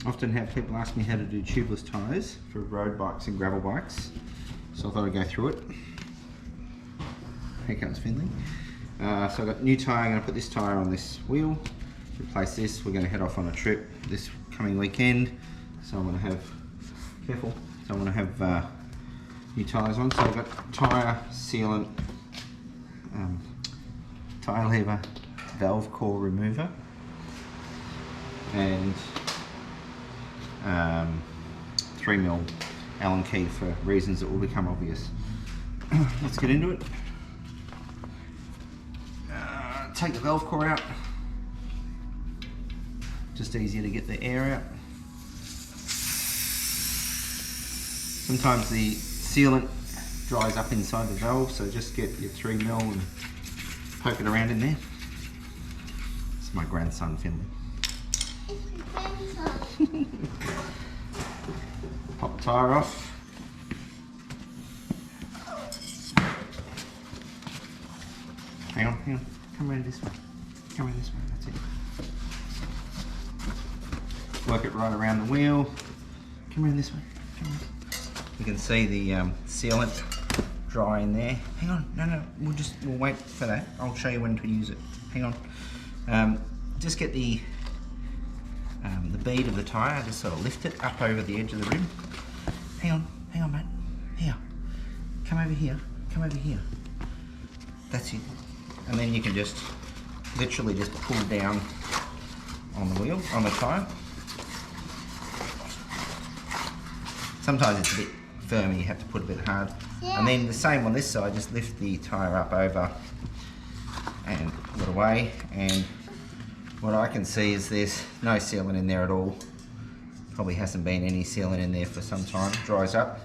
Often have people ask me how to do tubeless tyres for road bikes and gravel bikes, so I thought I'd go through it. Here comes Finley. So I've got a new tyre. I'm going to put this tyre on this wheel, replace this. We're going to head off on a trip this coming weekend, so I'm going to have, careful, so I'm going to have new tyres on. So I've got tyre, sealant, tyre lever, valve core remover, and 3mm Allen key for reasons that will become obvious. Let's get into it. Take the valve core out. Just easier to get the air out. Sometimes the sealant dries up inside the valve, so just get your 3mm and poke it around in there. This is my grandson, Finley. Pop the tyre off. Hang on. Come around this way. Come around this way, that's it. Work it right around the wheel. Come around this way. Come around. You can see the sealant dry in there. Hang on, no, we'll wait for that. I'll show you when to use it. Hang on. Just get the bead of the tyre, just sort of lift it up over the edge of the rim. Hang on mate. Here. Come over here. That's it. And then you can just literally just pull down on the wheel, on the tyre. Sometimes it's a bit firm and you have to put a bit hard. Yeah. And then the same on this side, just lift the tyre up over and pull it away. And what I can see is there's no sealant in there at all. Probably hasn't been any sealant in there for some time. Dries up.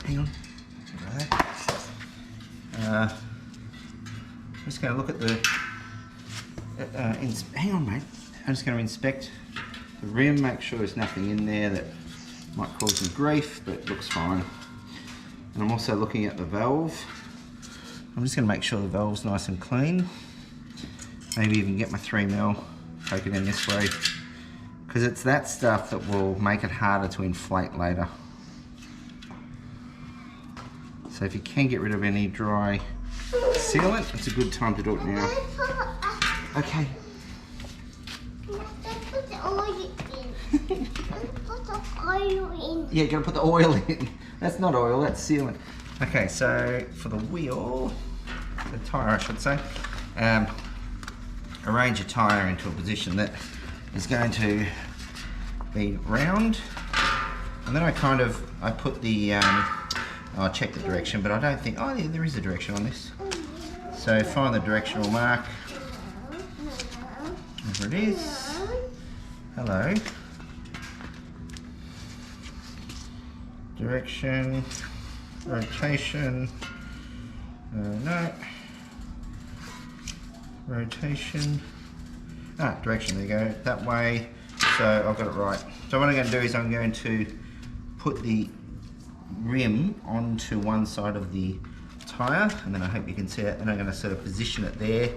Hang on. I'm just going to look at the, hang on mate, I'm just going to inspect the rim, make sure there's nothing in there that might cause me grief, but it looks fine. And I'm also looking at the valve. I'm just going to make sure the valve's nice and clean. Maybe even get my 3mm, poke it in this way, because it's that stuff that will make it harder to inflate later. So if you can get rid of any dry sealant, it's a good time to do it now. Okay. Put the oil in. Put the oil in. Yeah, you're gonna put the oil in. That's not oil, that's sealant. Okay, so for the wheel, the tyre I should say, arrange your tyre into a position that is going to be round. And then I put the, I'll check the direction, but I don't think, oh yeah, there is a direction on this. So find the directional mark. There it is. Hello. Direction, rotation, no. Rotation, direction, there you go, that way. So I've got it right. So what I'm going to do is I'm going to put the rim onto one side of the tyre, and then I hope you can see it, and I'm going to sort of position it there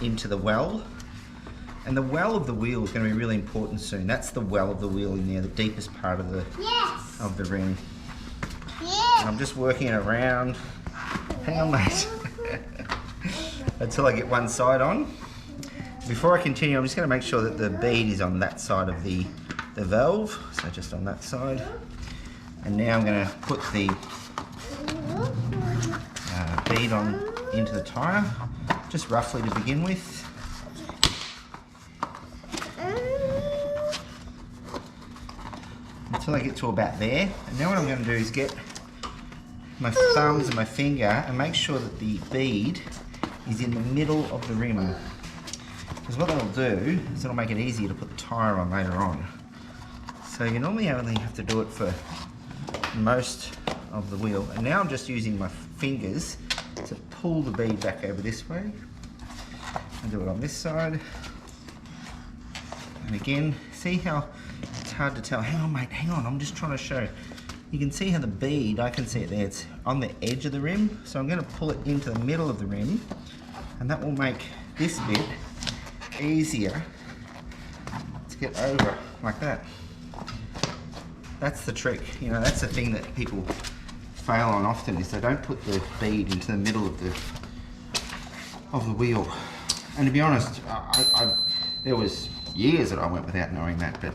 into the well. And the well of the wheel is going to be really important soon. That's the well of the wheel in there, the deepest part of the rim. Yes. And I'm just working it around. Hang on mate. Until I get one side on. Before I continue, I'm just going to make sure that the bead is on that side of the valve, so just on that side. And now I'm going to put the bead on into the tyre, just roughly to begin with. Until I get to about there. And now what I'm going to do is get my thumbs and my finger and make sure that the bead is in the middle of the rim. Because what that'll do is it'll make it easier to put the tyre on later on. So you normally only have to do it for most of the wheel. And now I'm just using my fingers to pull the bead back over this way. And do it on this side. And again, see how it's hard to tell. Hang on mate, hang on, I'm just trying to show. You can see how the bead, I can see it there, it's on the edge of the rim. So I'm going to pull it into the middle of the rim, and that will make this bit easier to get over. like that. That's the trick, you know, that's the thing that people fail on often, is they don't put the bead into the middle of the wheel. And to be honest, there was years that I went without knowing that, but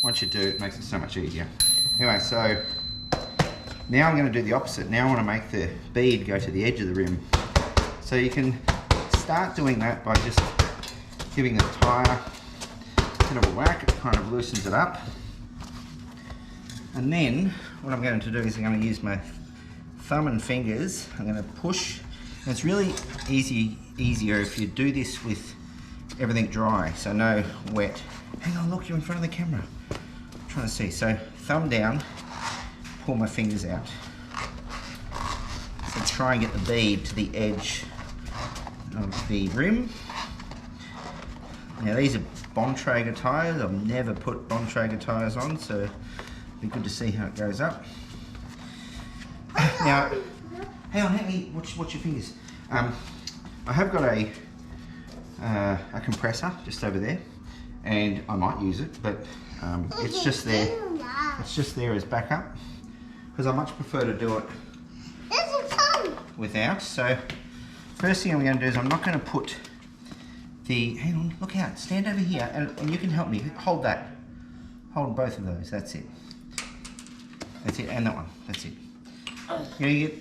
once you do, it makes it so much easier. Anyway, so now I'm going to do the opposite. Now I want to make the bead go to the edge of the rim. So you can start doing that by just giving the tyre a bit of a whack. It kind of loosens it up. And then what I'm going to do is I'm going to use my thumb and fingers. I'm going to push. And it's really easier if you do this with everything dry, so no wet. Hang on, look, you're in front of the camera. I'm trying to see. So thumb down, pull my fingers out. So try and get the bead to the edge of the rim. Now these are Bontrager tyres. I've never put Bontrager tyres on, so it'd be good to see how it goes up. Now, hang on, watch your fingers. I have got a compressor just over there, and I might use it, but it's just there. It's just there as backup, because I much prefer to do it without. So first thing I'm going to do is I'm not going to put the, hang on, look out, stand over here, and you can help me. Hold that. Hold both of those, that's it. That's it, and that one, that's it.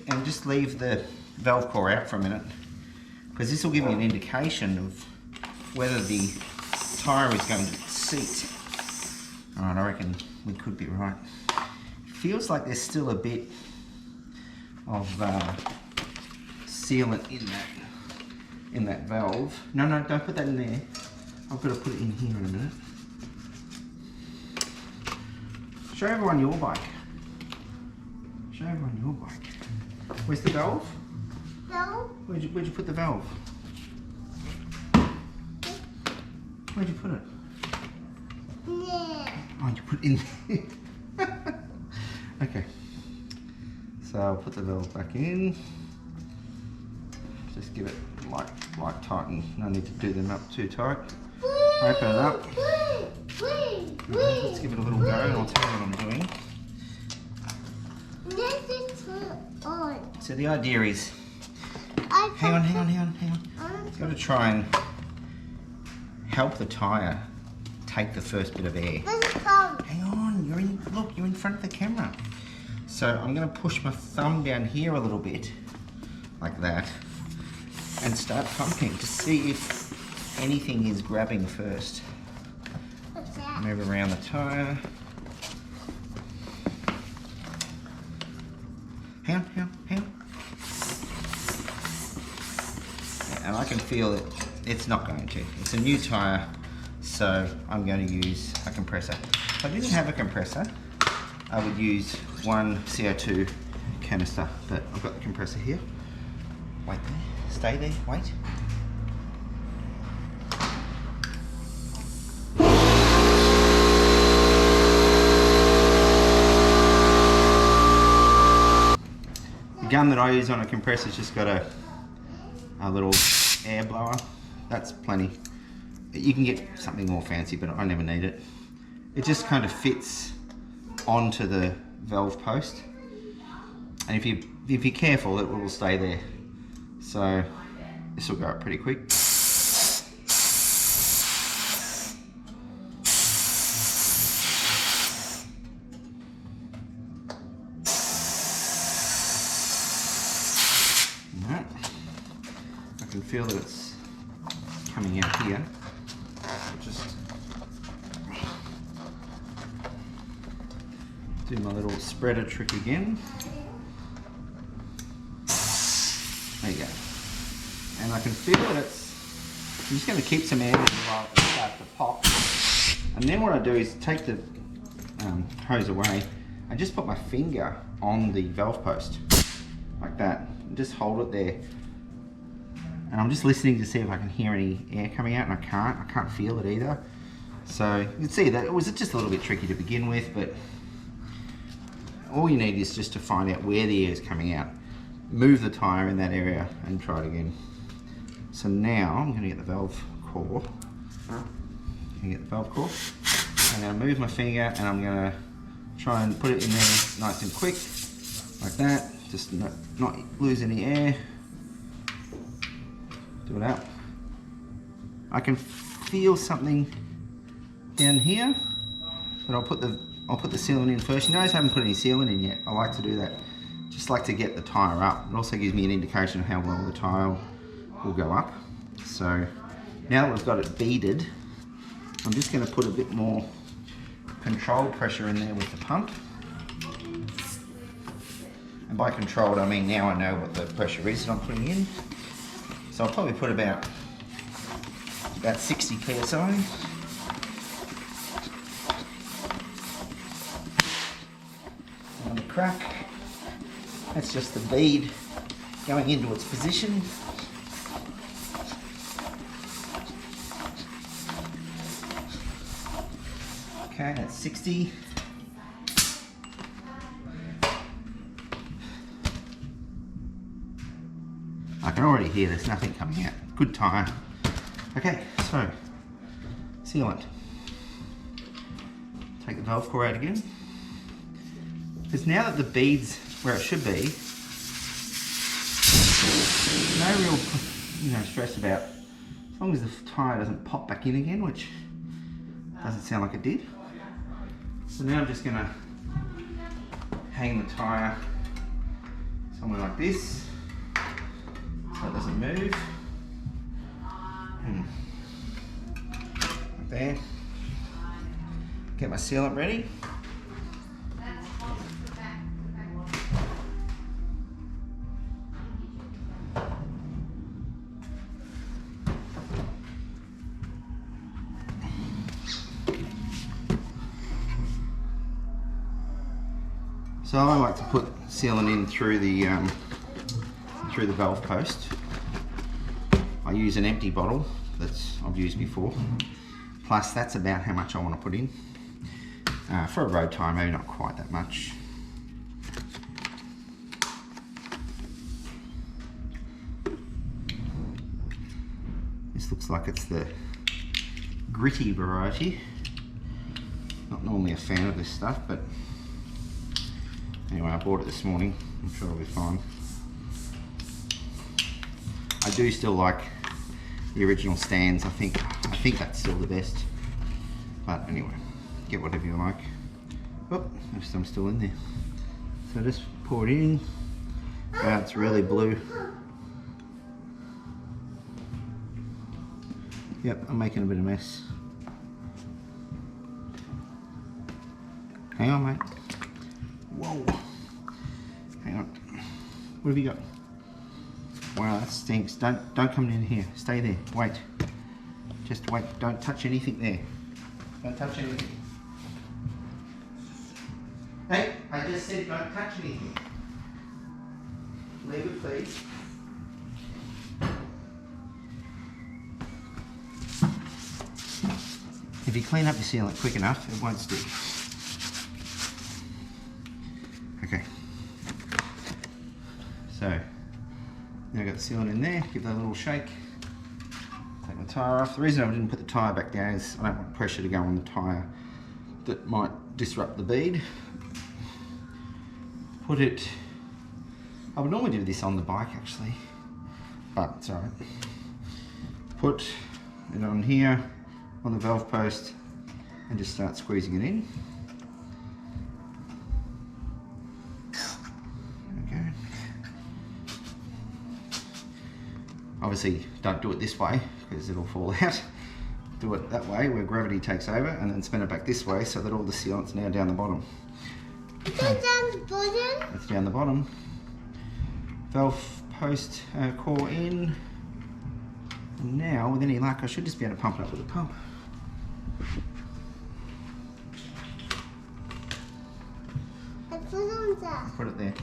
And just leave the valve core out for a minute, because this will give me an indication of whether the tyre is going to seat. Alright, I reckon we could be right. It feels like there's still a bit of sealant in that valve. No, don't put that in there. I've got to put it in here in a minute. Show everyone your bike. Show everyone your bike. Where's the valve? No. Where'd you put the valve? Where'd you put it? Yeah. Oh, you put it in there. Okay. So I'll put the valve back in. Just give it light tighten. No need to do them up too tight. Open it up. Let's give it a little go and I'll tell you what I'm doing. So the idea is, hang on. You've got to try and help the tyre take the first bit of air. Hang on, you're in front of the camera. So I'm going to push my thumb down here a little bit, like that, and start pumping to see if anything is grabbing first. Move around the tyre. Hang on. And I can feel that it's not going to. It's a new tyre, so I'm going to use a compressor. If I didn't have a compressor, I would use one CO2 canister, but I've got the compressor here. Wait there, stay there, wait. The gun that I use on a compressor has just got a little air blower. That's plenty. You can get something more fancy, but I never need it. It just kind of fits onto the valve post, and if you're careful, it will stay there. So this will go up pretty quick. I can feel that it's coming out here. Just do my little spreader trick again. There you go. And I can feel that I'm just going to keep some air in while it starts to pop. And then what I do is take the hose away and just put my finger on the valve post, like that, and just hold it there. And I'm just listening to see if I can hear any air coming out, and I can't feel it either. So you can see that it was just a little bit tricky to begin with, but all you need is just to find out where the air is coming out. Move the tyre in that area and try it again. So now I'm going to get the valve core. I'm going to move my finger and I'm going to try and put it in there nice and quick, like that. Just not lose any air. Do it out. I can feel something down here, but I'll put the sealant in first. You notice I haven't put any sealant in yet. I like to do that. Just like to get the tyre up. It also gives me an indication of how well the tyre will go up. So now that we've got it beaded, I'm just going to put a bit more controlled pressure in there with the pump. And by controlled, I mean now I know what the pressure is that I'm putting in. So I'll probably put about 60 psi. On the crack, that's just the bead going into its position. Okay, that's 60. I can already hear there's nothing coming out. Good tyre. Okay, so sealant. Take the valve core out again. Because now that the bead's where it should be, no real stress about, as long as the tyre doesn't pop back in again, which doesn't sound like it did. So now I'm just going to hang the tyre somewhere like this, so it doesn't move. Like there. Get my sealant ready. So I like to put sealant in through the valve post. I use an empty bottle that I've used before. Plus that's about how much I want to put in. For a road tyre, maybe not quite that much. This looks like it's the gritty variety. Not normally a fan of this stuff, but anyway, I bought it this morning. I'm sure it'll be fine. I do still like the original stands. I think that's still the best. But anyway, get whatever you like. Oh, there's some still in there. So just pour it in. Wow, it's really blue. Yep, I'm making a bit of mess. Hang on, mate. Whoa. Hang on. What have you got? Wow, that stinks. Don't come in here. Stay there. Wait. Just wait. Don't touch anything there. Don't touch anything. Hey, I just said don't touch anything. Leave it, please. If you clean up your sealant quick enough, it won't stick. Okay. So, now I've got the sealant in there, give that a little shake. Take my tyre off. The reason I didn't put the tyre back down is I don't want pressure to go on the tyre that might disrupt the bead. Put it, I would normally do this on the bike actually, but it's alright. Put it on here, on the valve post, and just start squeezing it in. Okay. Obviously don't do it this way because it'll fall out. Do it that way where gravity takes over, and then spin it back this way so that all the sealant's now down the bottom. Is it down the bottom? It's down the bottom. Valve post core in. And now, with any luck, I should just be able to pump it up with a pump. Put it on there. Put it there.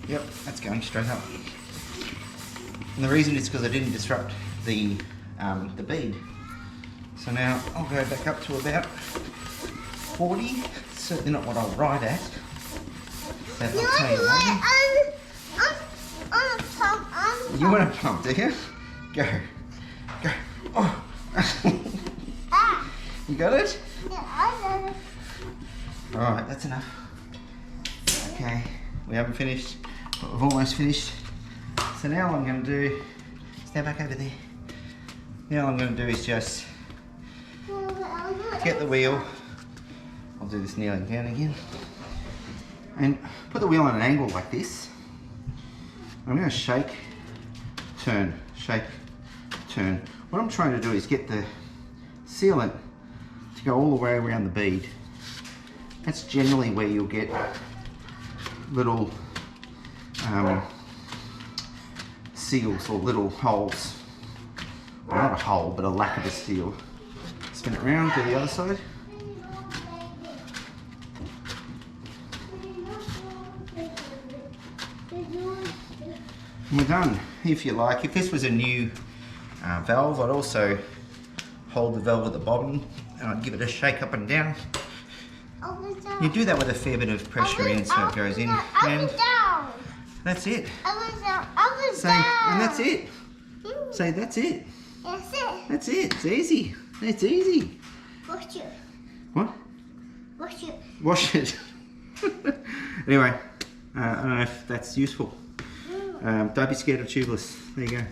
Yep, that's going straight up. And the reason is because I didn't disrupt the bead. So now I'll go back up to about 40. Certainly not what I'll ride at. But I'll tell you later. You want a pump, do you? Go. Go. Oh. Ah. You got it? Yeah, I got it. Alright, that's enough. Okay, we haven't finished, but we've almost finished. So now all I'm going to do, stand back over there. Now all I'm going to do is just get the wheel. I'll do this kneeling down again. And put the wheel on an angle like this. I'm going to shake, turn, shake, turn. What I'm trying to do is get the sealant to go all the way around the bead. That's generally where you'll get little seals or little holes. Well, not a hole, but a lack of a seal. Spin it around to the other side. And we're done. If you like, if this was a new valve, I'd also hold the valve at the bottom and I'd give it a shake up and down. You do that with a fair bit of pressure in so it goes in. And that's it. Say, and that's it. Say, that's it. That's it. That's it. It's easy. It's easy. Wash it. What? Wash it. Wash it. Anyway, I don't know if that's useful. Don't be scared of tubeless. There you go.